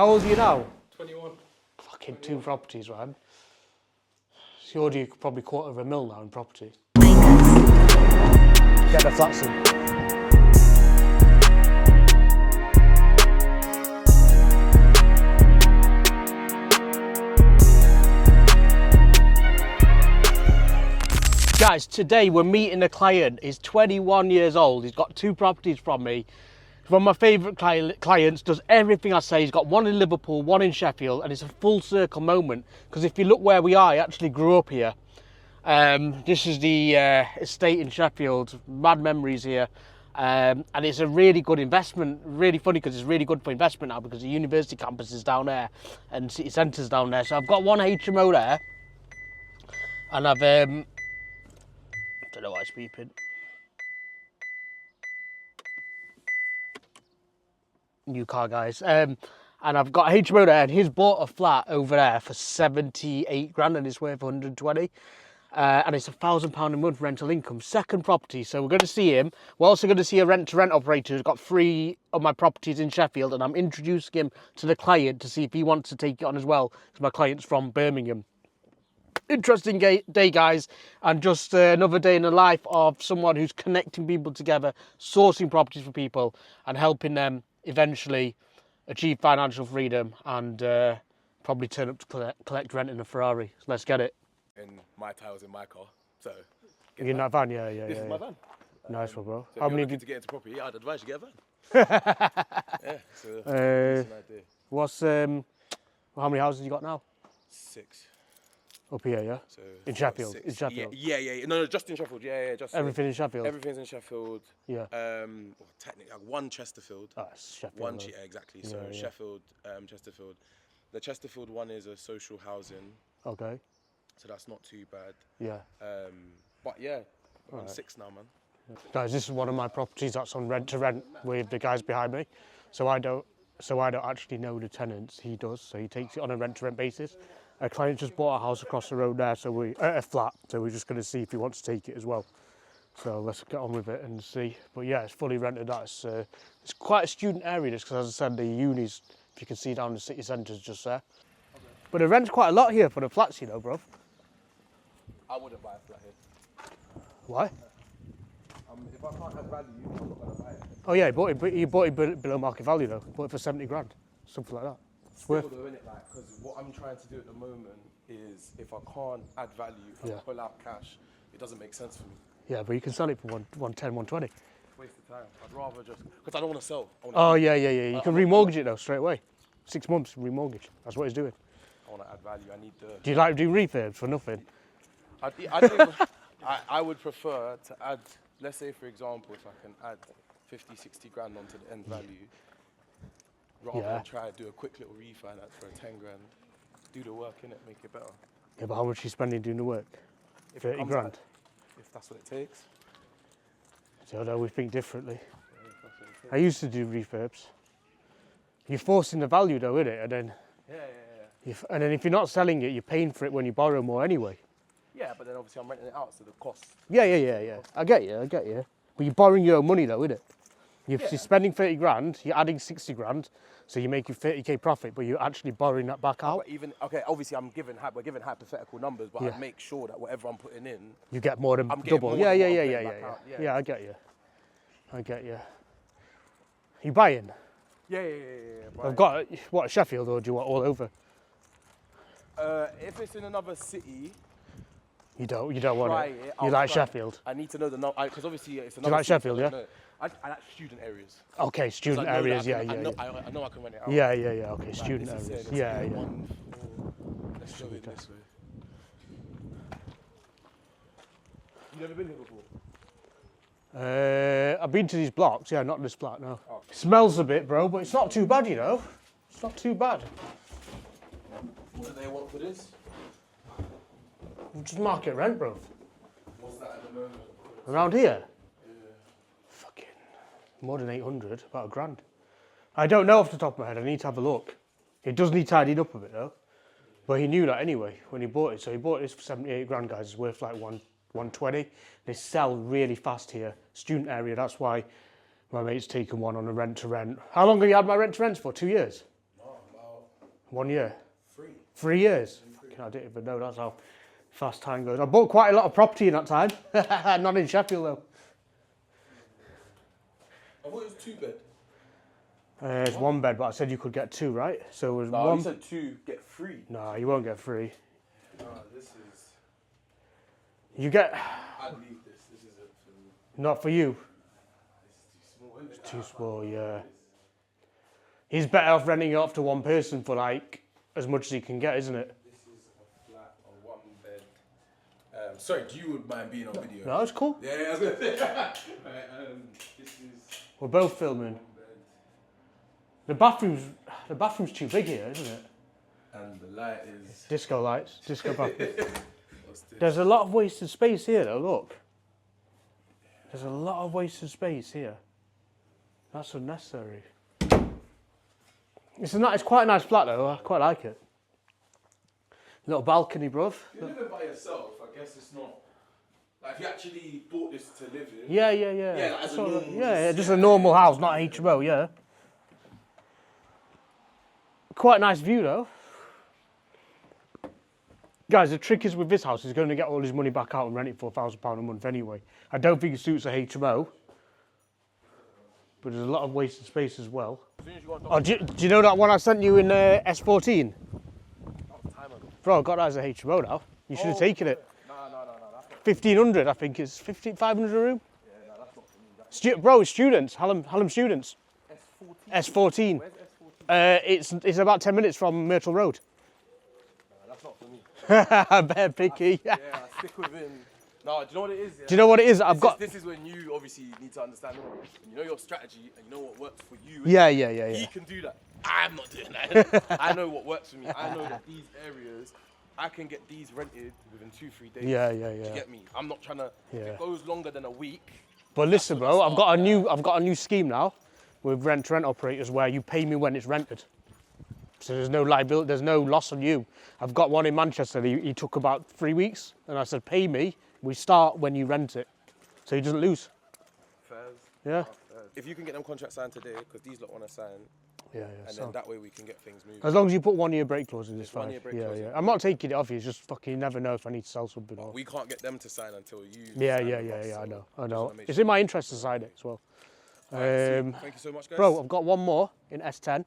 How old are you now? 21. Fucking 2 properties, man. So you're due probably $250,000 now in property. Get the flats in. Guys, today we're meeting a client. He's 21 years old. He's got 2 properties from me. He's one of my favourite clients, does everything I say. He's got 1 in Liverpool, 1 in Sheffield, and it's a full circle moment. Because if you look where we are, I actually grew up here. This is the estate in Sheffield, mad memories here. And it's a really good investment, really funny because it's really good for investment now because the university campus is down there and city centre's down there. So I've got 1 HMO there, and I've, don't know why it's beeping. New car, guys. And I've got HMO there, and he's bought a flat over there for 78 grand and it's worth 120. And it's £1,000 a month rental income. Second property, so we're going to see him. We're also going to see a rent-to-rent operator who's got 3 of my properties in Sheffield, and I'm introducing him to the client to see if he wants to take it on as well, because my client's from Birmingham. Interesting day, guys, and just another day in the life of someone who's connecting people together, sourcing properties for people, and helping them eventually achieve financial freedom and probably turn up to collect rent in a Ferrari. So let's get it. In my tires in my car, so. You're in that van? Yeah. This is my van. Nice one, bro. So How if many you're have you... looking to get into property, I'd advise you get a van. Yeah, so that's an idea. What's how many houses you got now? 6. Up here, yeah. So In Sheffield. 6. In Sheffield. Yeah. No, just in Sheffield. Yeah. Just Everything in Sheffield. Everything's in Sheffield. Yeah. Well, technically, like 1 Chesterfield. Oh, it's Sheffield. 1, yeah, exactly. So Yeah. Sheffield, Chesterfield. The Chesterfield one is a social housing, Okay. so that's not too bad. Yeah. But yeah, I'm on 6 now, man. Guys, this is one of my properties that's on rent to rent with the guys behind me. So I don't actually know the tenants. He does. So he takes it on a rent to rent basis. A client just bought a house across the road there, so a flat. So we're just going to see if he wants to take it as well. So let's get on with it and see. But yeah, it's fully rented. It's quite a student area, this, because as I said, the unis, if you can see down the city centre, is just there. Okay. But the rent's quite a lot here for the flats, you know, bro. I wouldn't buy a flat here. Why? If I can't add value, I'm not going to buy it. Oh yeah, he bought it below market value though. Bought it for 70 grand, something like that. It's worth. Still though, innit? Like, because what I'm trying to do at the moment is, if I can't add value, if I pull out cash, it doesn't make sense for me. Yeah, but you can sell it for 110, 120. Waste of time. I'd rather just, because I don't want to sell. Oh yeah. You can remortgage it though straight away. 6 months remortgage. That's what he's doing. I want to add value. I need the. Do you like to do refurbs for nothing? I would prefer to add. Let's say, for example, if I can add 50, 60 grand onto the end value, rather than try to do a quick little refinance for 10 grand, do the work in it, make it better. Yeah, but how much are you spending doing the work? 30 grand. If that's what it takes. So no, we think differently. I used to do refurbs. You're forcing the value though, innit? And then. Yeah. And then if you're not selling it, you're paying for it when you borrow more anyway. Yeah, but then obviously I'm renting it out, so the cost. Yeah. I get you. But you're borrowing your own money though, innit? You're spending 30 grand, you're adding 60 grand, so you make your 30k profit, but you're actually borrowing that back out. But obviously we're giving hypothetical numbers, but I make sure that whatever I'm putting in, you get more than double. Yeah, I get you. You buying? Yeah. I've got, what, Sheffield, or do you want all over? If it's in another city, you don't want it. You like Sheffield? I need to know the number, because obviously it's another. Do you like Sheffield? Yeah. I like student areas. Okay, student areas. I know I can rent it out. Yeah. Okay, student areas. Yeah. Let's go in this way. You never been here before? I've been to these blocks. Yeah, not this block. No. Oh. It smells a bit, bro, but it's not too bad, you know. It's not too bad. What do they want for this? Just market rent, bro. What's that at the moment? Around here? Yeah. Fucking more than 800, about £1,000. I don't know off the top of my head. I need to have a look. It does need tidied up a bit though. But he knew that anyway when he bought it. So he bought this for 78 grand, guys. It's worth like 120. They sell really fast here. Student area. That's why my mate's taken one on a rent to rent. How long have you had my rent to rent for? 2 years? No, about 1 year? 3. 3 years? Fucking, I didn't even know that's how fast time goes. I bought quite a lot of property in that time. Not in Sheffield though. I thought it was 2 bed. It's 1 bed, but I said you could get 2, right? So it was No, one. you said 2, get 3. No, you won't get 3. No, this is... You get... I'd leave this. This isn't for me. Not for you. It's too small, isn't it? It's too small, yeah. He's better off renting it off to one person for like as much as he can get, isn't it? This is a flat, a 1 bed. Sorry, do you would mind being on video? No, it's cool. Yeah, I was going to say. Right, this is We're both filming. 1 bed. The bathroom's too big here, isn't it? And the light is... Disco lights, disco bathroom. What's this? There's a lot of wasted space here though, look. There's a lot of wasted space here. That's unnecessary. It's quite a nice flat though, I quite like it. Little balcony, bruv. If you're living by yourself, I guess it's not... Like, if you actually bought this to live in... Yeah. Yeah, like, as a normal... Just a normal house, not a HMO, yeah. Quite a nice view though. Guys, the trick is with this house, he's going to get all his money back out and rent it for £1,000 a month anyway. I don't think it suits a HMO. But there's a lot of wasted space as well. Oh, do you know that one I sent you in S14? Bro, I got that as a HMO now. You should have taken it. No. 1,500, I think it's 500 a room. Yeah, no, that's not for me. Bro, it's students, Hallam students. S14? S14. Where's S14? It's about 10 minutes from Myrtle Road. No, that's not for me. I bet picky. Yeah, I stick within... No, do you know what it is? Yeah? Do you know what it is? This is when you obviously need to understand you know your strategy and you know what works for you. Yeah. He can do that. I'm not doing that. I know what works for me. I know that these areas, I can get these rented within 2-3 days. Yeah. Do you get me? I'm not trying to. If it goes longer than a week. But listen, bro, I've got a new scheme now with rent-to-rent operators where you pay me when it's rented. So there's no liability, there's no loss on you. I've got one in Manchester. He took about 3 weeks, and I said, pay me. We start when you rent it, so he doesn't lose. Fairs. Yeah. If you can get them contracts signed today, because these lot want to sign, Yeah. and then that way we can get things moving. As long as you put 1 year break clause in, it's fine. 1 year break clause. Yeah. I'm not taking it off you. It's just fucking, you never know if I need to sell something. Or... We can't get them to sign until you. Yeah. sign with us, I so know. just It's in my interest to sign it as well. Thank you so much, guys. Bro, I've got one more in S10.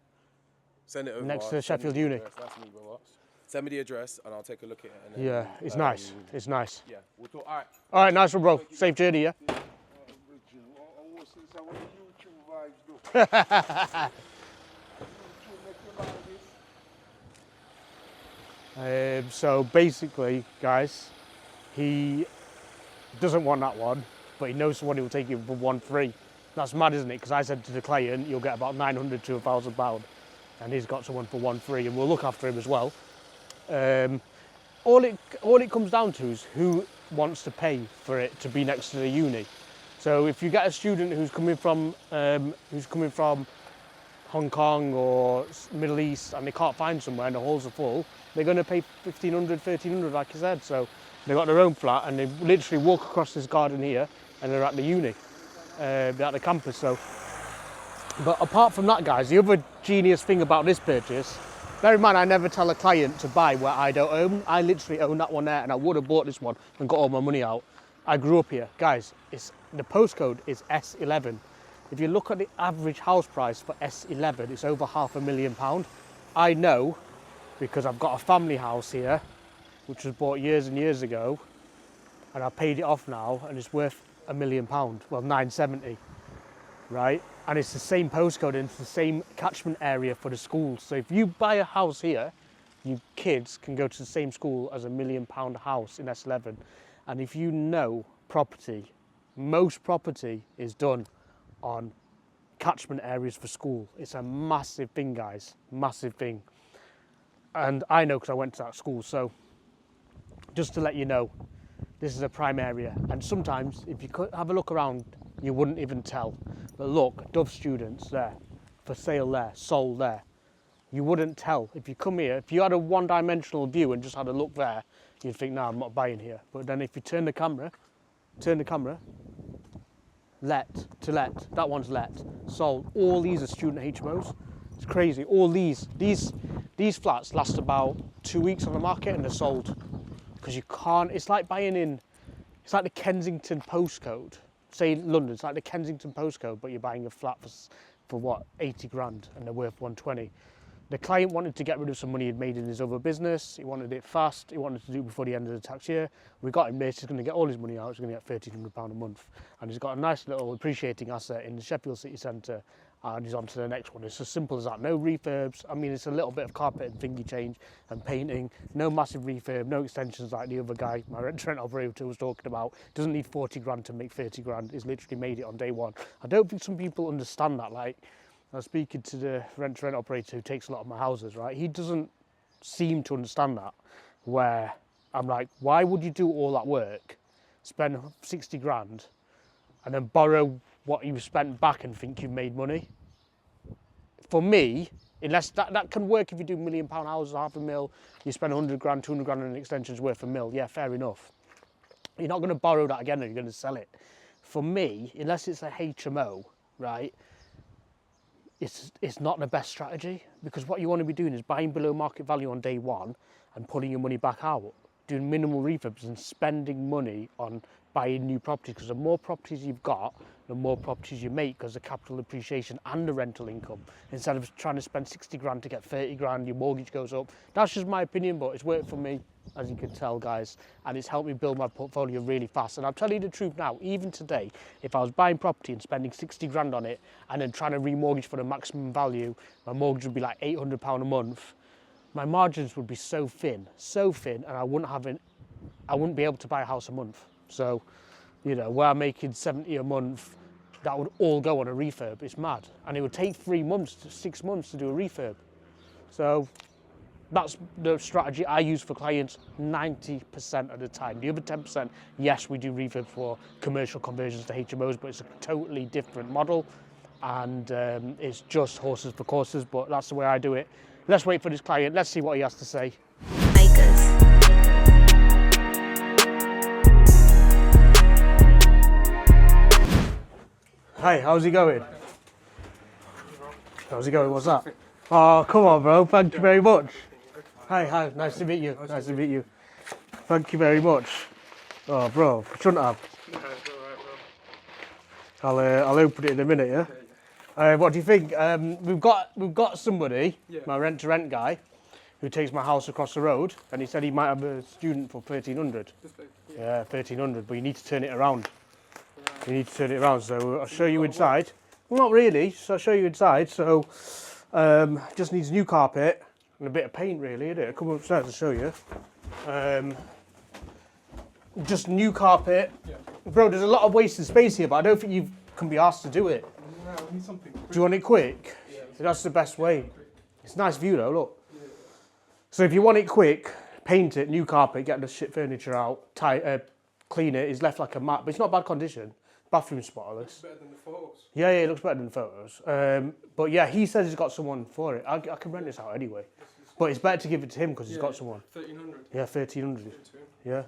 Send it over. Next to Send me Sheffield the Uni. address. That's me, brother. Send me the address and I'll take a look at it. And then, Yeah, it's nice. It's nice. Yeah, we'll talk. All right. All right, nice one, bro. Safe journey, yeah? So basically, guys, he doesn't want that one, but he knows someone who will take it for 1.3. That's mad, isn't it? Because I said to the client, you'll get about 900 to £1,000, and he's got someone for 1.3, and we'll look after him as well. All it comes down to is who wants to pay for it to be next to the uni. So if you get a student who's coming from Hong Kong or Middle East and they can't find somewhere and the halls are full, they're going to pay 1,500, 1,300, like I said. So they've got their own flat and they literally walk across this garden here and they're at the uni, they're at the campus. So, but apart from that, guys, the other genius thing about this purchase, bear in mind, I never tell a client to buy where I don't own. I literally own that one there, and I would have bought this one and got all my money out. I grew up here. Guys, the postcode is S11. If you look at the average house price for S11, it's over £500,000. I know because I've got a family house here, which was bought years and years ago, and I paid it off now, and it's worth £1 million. Well, 970, right? And it's the same postcode and it's the same catchment area for the schools. So if you buy a house here, you kids can go to the same school as £1 million house in S11. And if you know property, most property is done on catchment areas for school. It's a massive thing, guys, massive thing. And I know because I went to that school. So just to let you know, this is a prime area. And sometimes if you could have a look around, you wouldn't even tell. But look, Dove students there, for sale there, sold there. You wouldn't tell. If you come here, if you had a one-dimensional view and just had a look there, you'd think, no, I'm not buying here. But then if you turn the camera, let, that one's let, sold. All these are student HMOs. It's crazy. All these These flats last about 2 weeks on the market and they're sold. Because you can't, it's like buying in, it's like the Kensington postcode. Say London, it's like the Kensington postcode, but you're buying a flat for what, 80 grand and they're worth 120. The client wanted to get rid of some money he'd made in his other business. He wanted it fast. He wanted to do it before the end of the tax year. We got him this. He's going to get all his money out. He's going to get £1,300 a month. And he's got a nice little appreciating asset in the Sheffield city centre. And he's on to the next one. It's as simple as that. No refurbs. I mean, it's a little bit of carpet and thingy change and painting. No massive refurb. No extensions like the other guy, my rent operator was talking about. Doesn't need 40 grand to make 30 grand. He's literally made it on day one. I don't think some people understand that. Like, I was speaking to the rent operator who takes a lot of my houses, right? He doesn't seem to understand that, where I'm like, why would you do all that work, spend 60 grand, and then borrow what you've spent back and think you've made money? For me, unless that can work if you do £1 million houses, $500,000, you spend 100 grand, 200 grand on an extension's worth $1 million, yeah, fair enough. You're not going to borrow that again and you're going to sell it. For me, unless it's a HMO, right, it's not the best strategy, because what you want to be doing is buying below market value on day one and pulling your money back out, doing minimal refurbs and spending money on buying new properties, because the more properties you've got, the more properties you make, because the capital appreciation and the rental income, instead of trying to spend 60 grand to get 30 grand, your mortgage goes up. That's just my opinion, but it's worked for me, as you can tell, guys, and it's helped me build my portfolio really fast. And I'll tell you the truth now, even today, if I was buying property and spending 60 grand on it and then trying to remortgage for the maximum value, my mortgage would be like £800 a month. My margins would be so thin, and I wouldn't be able to buy a house a month. So, you know, where I'm making 70 a month, that would all go on a refurb. It's mad. And it would take 3 months to 6 months to do a refurb. So that's the strategy I use for clients 90% of the time. The other 10%, yes, we do refurbs for commercial conversions to HMOs, but it's a totally different model. And it's just horses for courses, but that's the way I do it. Let's wait for this client. Let's see what he has to say. Hi, how's he going? How's he going? What's that? Oh, come on, bro. Thank you very much. Hi, nice to meet you. Nice to meet you. Thank you very much. Oh, bro, shouldn't have. No, it's all right, bro. I'll open it in a minute, yeah? What do you think? We've got somebody, my rent-to-rent guy, who takes my house across the road, and he said he might have a student for 1,300. Yeah, 1,300, but you need to turn it around. You need to turn it around, so I'll show you inside. Well, not really, so I'll show you inside. So, just needs new carpet and a bit of paint, really, isn't it? Come upstairs to show you. Just new carpet. Yeah. Bro, there's a lot of wasted space here, but I don't think you can be asked to do it. No, we need something quick. Do you want it quick? Yeah. That's the best way. It's a nice view though, look. Yeah. So if you want it quick, paint it, new carpet, get the shit furniture out, clean it. It's left like a mat, but it's not bad condition. Bathroom spotless. Better than the photos. Yeah, it looks better than the photos. But yeah, he says he's got someone for it. I can rent this out anyway. But it's better to give it to him because he's got someone. 1,300. Yeah, 1,300. Yeah.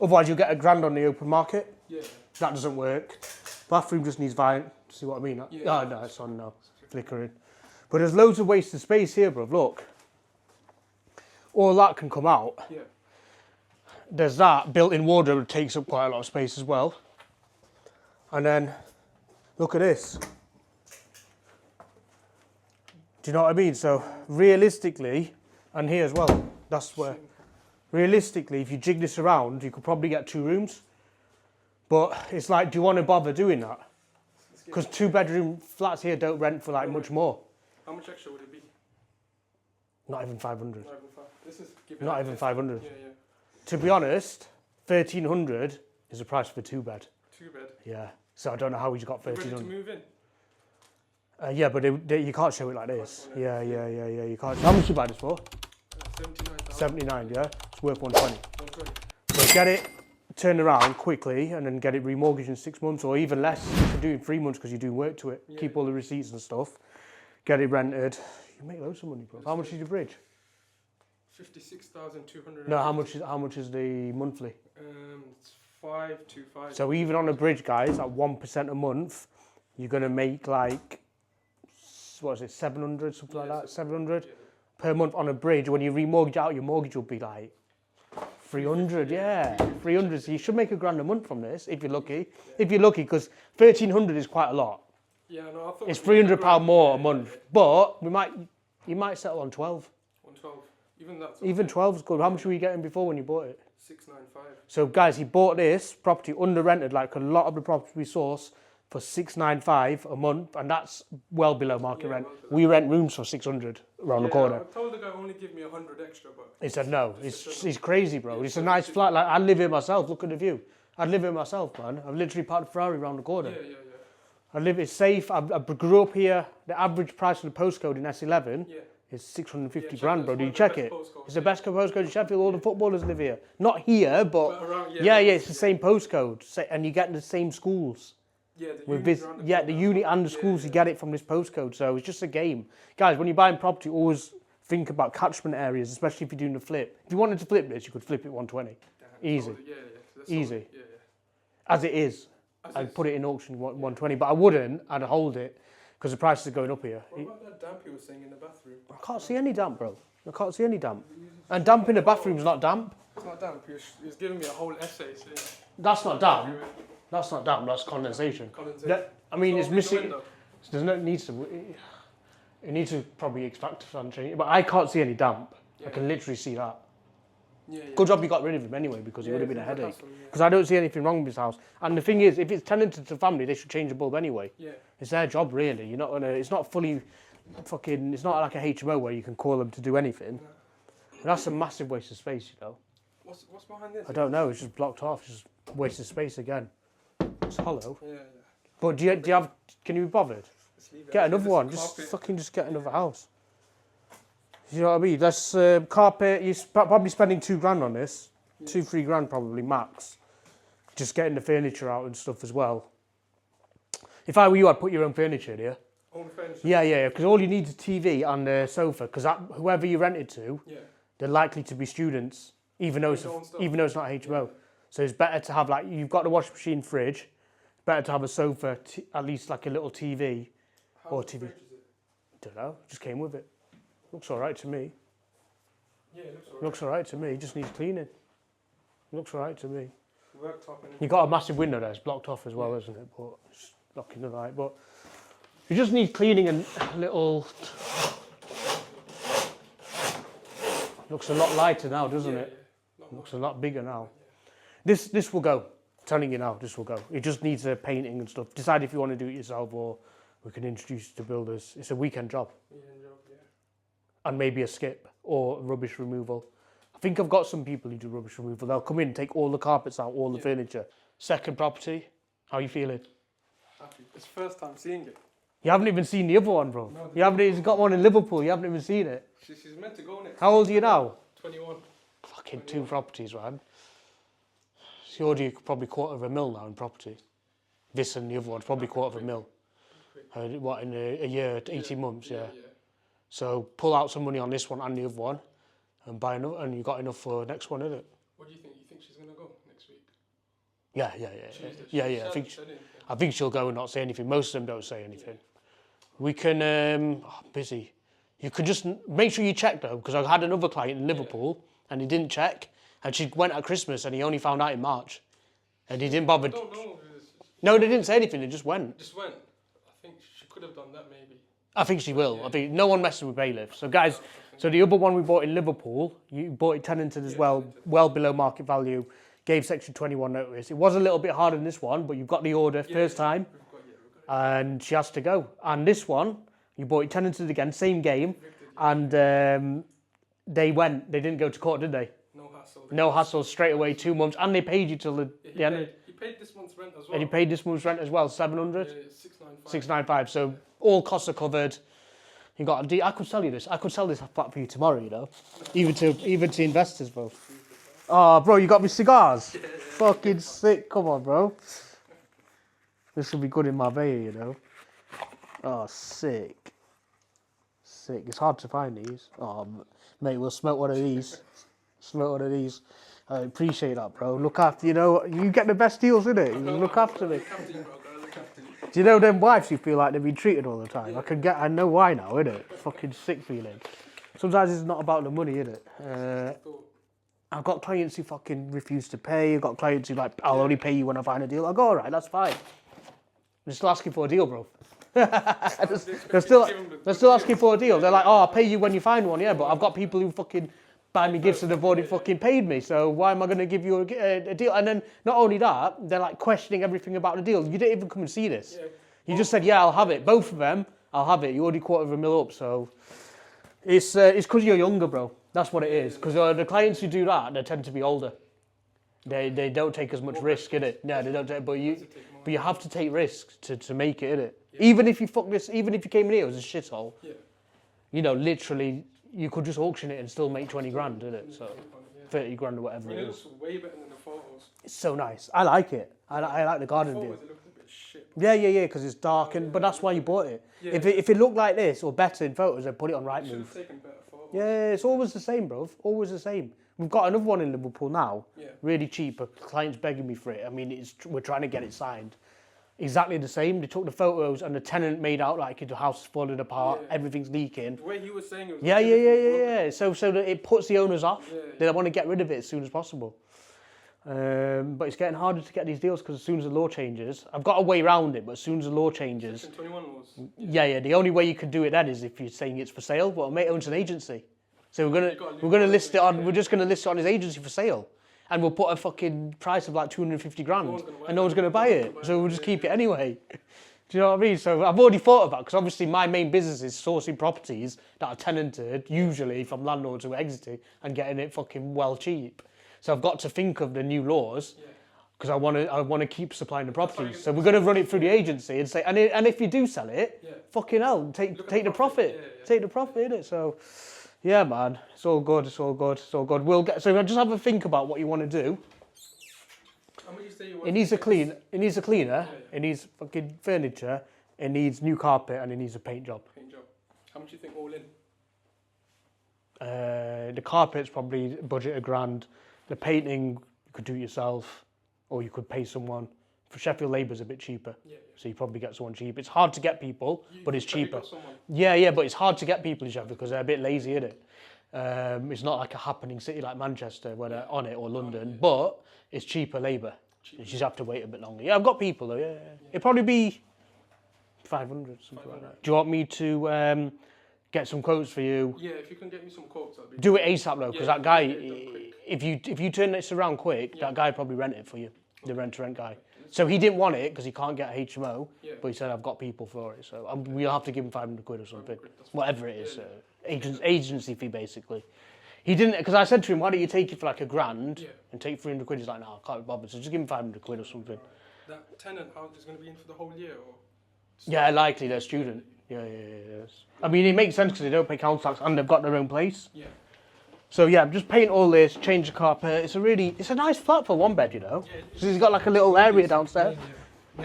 Otherwise, you'll get a grand on the open market. Yeah. That doesn't work. Bathroom just needs vine. See what I mean? Yeah. Oh, no, it's on now. Flickering. But there's loads of wasted space here, bruv. Look. All that can come out. Yeah. There's that built-in wardrobe that takes up quite a lot of space as well. And then, look at this. Do you know what I mean? So, realistically, and here as well, that's where, realistically, if you jig this around, you could probably get 2 rooms. But it's like, do you want to bother doing that? Because 2-bedroom flats here don't rent for like much more. How much extra would it be? Not even 500. Not even 5. This is Not even 500. Yeah. To be honest, 1,300 is the price for 2-bed. 2-bed. Yeah. So I don't know how we got 1,300. Ready to move in? Yeah, but you can't show it like this. Yeah. You can't. How much did you buy this for? 79, yeah? It's worth 120. 120. So get it turned around quickly and then get it remortgaged in 6 months or even less. You can do it in 3 months because you do work to it. Yeah. Keep all the receipts and stuff. Get it rented. You make loads of money, bro. How much is your bridge? 56,200. No, how much is the monthly? It's 525. So even on a bridge, guys, at 1% a month, you're gonna make like, what is it, 700, something like that, 700. per month on a bridge. When you remortgage out, your mortgage will be like 300, yeah, 300. So you should make £1,000 a month from this if you're lucky. Yeah. If you're lucky, because 1,300 is quite a lot. Yeah, no, I thought It's £300 more a month, but you might settle on 12. On 12, Even 12 is good. How much were you getting before when you bought it? 695. So guys, he bought this property under rented, like a lot of the properties we source, for 695 a month, and that's well below market rent. Well below. We rent rooms for 600 around the corner. I told the guy only give me 100 extra, but He said no. It's crazy, bro. It's a nice flat. Like I live here myself. Look at the view. I'd live here myself, man. I've literally parked a Ferrari around the corner. yeah. I live. It's safe. I grew up here. The average price of the postcode in S11 Yeah. is 650 Yeah, grand, bro. Sheffield's Do you one of the check best it? postcodes, It's the best postcode in Sheffield. All the footballers live here. Not here, but around, yeah. It's the same postcode, and you get the same schools. Yeah, the With unis this, around the yeah, corner. the uni and the schools, you get it from this postcode. So it's just a game, guys. When you're buying property, always think about catchment areas, especially if you're doing a flip. If you wanted to flip this, you could flip it 120, easy, Yeah. That's easy, Yeah. as it is. I'd put it in auction 120, but I wouldn't. I'd hold it because the prices are going up here. What about that damp you were saying in the bathroom? I can't see any damp, bro. I can't see any damp. And damp in the bathroom is not damp. It's not damp. He was giving me a whole essay saying. That's not damp. That's not damp. That's condensation. I mean, it's missing. There's no need to. It needs to probably extract and change it, but I can't see any damp. I can literally see that. Yeah. Good job you got rid of him anyway, because it would have been a it's a headache. hassle, yeah. Because I don't see anything wrong with his house. And the thing is, if it's tenanted to family, they should change the bulb anyway. Yeah. It's their job, really. You're not gonna. It's not fully, fucking. It's not like a HMO where you can call them to do anything. And that's a massive waste of space, you know. What's behind this? I don't know. It's just blocked off. It's just waste of space again. It's hollow. Yeah. But do you have? Can you be bothered? Let's leave it. Get another one. Just get another house. You know what I mean? That's carpet. You're probably spending £2,000 on this. Yeah. 2-3 grand probably max. Just getting the furniture out and stuff as well. If I were you, I'd put your own furniture in here. Own furniture. Yeah. Because all you need is TV and a sofa. Because whoever you rent it to, Yeah. they're likely to be students, even though it's not HMO. So it's better to have, like, you've got the washing machine, fridge. Better to have a sofa, at least like a little TV. How Or much TV. fridge is it? Don't know. Just came with it. Looks all right to me. Yeah, it looks alright. Looks all right to me. Just needs cleaning. Looks all right to me. Worktop and You got a massive window there. It's blocked off as well, isn't it? But it's looking all right. But you just need cleaning and a little. Looks a lot lighter now, doesn't it? Looks a lot bigger now. This will go. I'm telling you now, this will go. It just needs a painting and stuff. Decide if you want to do it yourself or we can introduce you to builders. It's a weekend job. Yeah. And maybe a skip or rubbish removal. I think I've got some people who do rubbish removal. They'll come in, take all the carpets out, all the furniture. Second property. How are you feeling? Happy. It's first time seeing it. You haven't even seen the other one, bro. No, You haven't. He's got one in Liverpool. You haven't even seen it. She's meant to go next. How old are you now? 21. Fucking 2 properties, man. So you're already probably £250,000 now in property. This and the other one's probably £250,000. What, in a year, 18 months, yeah. So pull out some money on this one and the other one, and buy another, and you got enough for the next one, isn't it? What do you think? You think she's gonna go next week? Yeah. I think she'll go and not say anything. Most of them don't say anything. We can. Busy. You could just make sure you check though, because I had another client in Liverpool and he didn't check, and she went at Christmas and he only found out in March, and he didn't bother. I don't know. No, they didn't say anything. They just went. I think she could have done that maybe. I think she will. I think no one messes with bailiffs. So guys, so the other one we bought in Liverpool, you bought it tenanted as well, well below market value, gave Section 21 notice. It was a little bit harder than this one, but you've got the order first time, and she has to go. And this one, you bought it tenanted again, same game, and they didn't go to court, did they? No hassle. No hassle, straight away, 2 months, and they paid you till the end. He paid this month's rent as well. And he paid this month's rent as well, 700? Yeah, 695. 695. So all costs are covered. You got I could sell you this. I could sell this flat for you tomorrow, you know. Even to investors, bro. Oh, bro, you got me cigars. Fucking sick. Come on, bro. This will be good in Marbella, you know. Oh, sick. Sick. It's hard to find these. Oh, mate, we'll smoke one of these. I appreciate that, bro. Look after, you know, you get the best deals, innit? You look after me. Look after you, bro. Gotta look after you. Do you know them wives who feel like they've been treated all the time? I know why now, innit? Fucking sick feeling. Sometimes it's not about the money, is it? I've got clients who fucking refuse to pay. I've got clients who like, I'll only pay you when I find a deal. I go, all right, that's fine. They're still asking for a deal, bro. they're still asking for a deal. They're like, oh, I'll pay you when you find one, yeah, but I've got people who fucking buy me gifts and have already fucking paid me, so why am I going to give you a deal? And then not only that, they're like questioning everything about the deal. You didn't even come and see this. Yeah. You just said, yeah, I'll have it. Both of them, I'll have it. You already $250,000 up, so it's because you're younger, bro. That's what it is. Because the clients who do that, they tend to be older. They don't take as much risk, innit? Yeah, they don't take, but you have to take risks to make it, innit? Yeah. Even if you even if you came in here as a shithole, you know, literally, you could just auction it and still make 20 grand, innit? So 30 grand or whatever it is. It looks way better than the photos. It's so nice. I like it. I like the garden deal. It looks a bit shit. Yeah, because it's dark, but that's why you bought it. Yeah. If it looked like this or better in photos, then put it on Rightmove. Should have taken better photos. Yeah, it's always the same, bro. Always the same. We've got another one in Liverpool now, really cheap. A client's begging me for it. I mean, we're trying to get it signed. Exactly the same. They took the photos and the tenant made out like the house is falling apart, everything's leaking. The way he was saying it was yeah. So that it puts the owners off. Yeah. They want to get rid of it as soon as possible. But it's getting harder to get these deals because as soon as the law changes, I've got a way around it, but as soon as the law changes... Section 21 laws. Yeah, the only way you can do it then is if you're saying it's for sale, but mate owns an agency. So we're gonna list it on. We're just gonna list it on his agency for sale, and we'll put a fucking price of like 250 grand, and no one's gonna buy it. So we'll just keep it anyway. Do you know what I mean? So I've already thought about, because obviously my main business is sourcing properties that are tenanted, usually from landlords who are exiting, and getting it fucking well cheap. So I've got to think of the new laws, because I want to keep supplying the properties. So we're gonna run it through the agency and say, and if you do sell it, fucking hell, take the profit, take the profit, innit? So. Yeah, man, it's all good. We'll get. So just have a think about what you want to do. It needs a cleaner. It needs fucking furniture. It needs new carpet, and it needs a paint job. How much do you think all in? The carpet's probably budget £1,000. The painting you could do yourself, or you could pay someone. For Sheffield labour's a bit cheaper, so you probably get someone cheap. It's hard to get people, but it's cheaper. Yeah, but it's hard to get people in Sheffield because they're a bit lazy, isn't it? It's not like a happening city like Manchester where they're on it, or London, but it's cheaper labour. You just have to wait a bit longer. Yeah, I've got people though. Yeah. It'd probably be 500, something like that. Do you want me to get some quotes for you? Yeah, if you can get me some quotes, that'd be do it ASAP though, because that guy, if you turn this around quick, that guy probably rent it for you. The rent-to-rent guy. So he didn't want it because he can't get a HMO, but he said, I've got people for it. So we'll have to give him 500 quid or something. Whatever it is. Agency fee, basically. He didn't, because I said to him, why don't you take it for like £1,000 and take 300 quid? He's like, no, I can't be bothered. So just give him 500 quid or something. That tenant house is going to be in for the whole year? Or? Yeah, likely. They're a student. Yeah. I mean, it makes sense because they don't pay council tax and they've got their own place. Yeah. So yeah, just paint all this, change the carpet. It's a nice flat for one bed, you know. So he's got like a little area downstairs.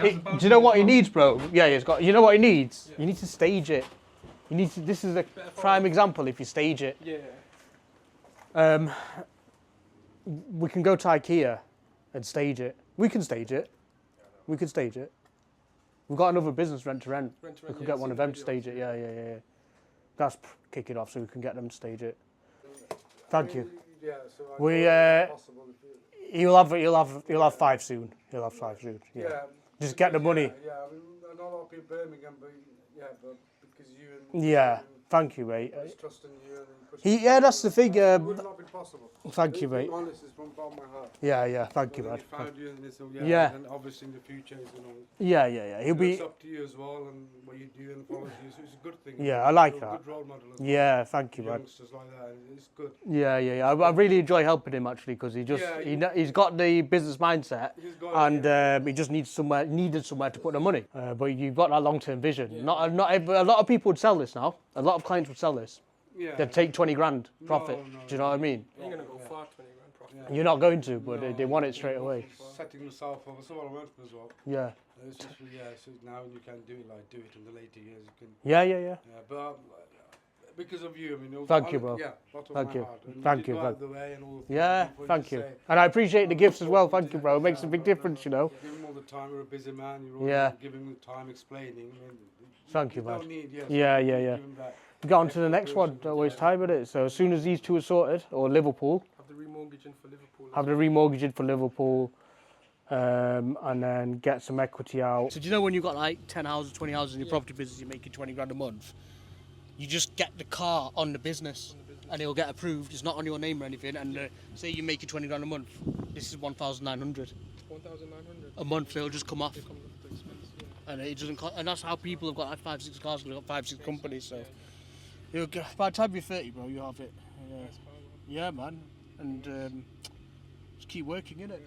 Do you know what he needs, bro? Yeah, he's got. You know what he needs? You need to stage it. You need to. This is a prime example. If you stage it. Yeah. We can go to IKEA and stage it. We can stage it. We've got another business, rent to rent. We could get one of them to stage it. Yeah. That's kick it off, so we can get them to stage it. Thank you. Yeah, so he'll have 5 soon. He'll have 5 soon. Yeah. Just get the money. Yeah, I mean, I know a lot of people Birmingham, but because you and thank you, mate. He's trusting you. That's the thing. It would not be possible. Thank you, mate. Honest, it's from the bottom of my heart. Yeah, thank you, man. And obviously in the future, Yeah. He'll be. It's up to you as well, and what you do and follow you. It's a good thing. Yeah, I like that. Good role model. Yeah, thank you, man. Youngsters like that, it's good. Yeah. I really enjoy helping him actually because he's got the business mindset, and he just needed somewhere to put the money. But you've got that long-term vision. Yeah. Not a lot of people would sell this now. A lot of clients would sell this. Yeah. They'd take 20 grand profit. No, do you know what I mean? You're going to go far 20 grand profit. Yeah. You're not going to, but they want it straight away. Setting myself up, so I went for as well. Yeah. It's just, so now you can do it in the later years. You can. Yeah. But because of you, I mean. Thank you, bro. Yeah, thank you. Thank you. Thank you. And I appreciate the gifts as well. Thank you, bro. It makes a big difference, you know. Give him all the time. You're a busy man. You're always giving him the time explaining. Thank you, man. Don't need, yeah. get on to the next one. Don't waste time with it. So as soon as these two are sorted, or Liverpool, Have the remortgaging for Liverpool. have the remortgaging for Liverpool, and then get some equity out. So do you know when you've got like 10 houses, 20 houses in your property business, you're making 20 grand a month? You just get the car on the business and it'll get approved. It's not on your name or anything. And say you're making 20 grand a month, this is 1,900 1,900. a month. It'll just come off. It comes off the expense, yeah. And it doesn't cost, and that's how people have got like 5, 6 cars and they've got 5, 6 companies. So you'll get, by the time you're 30, bro, you have it. Nice car, man. Yeah, man. And just keep working, innit?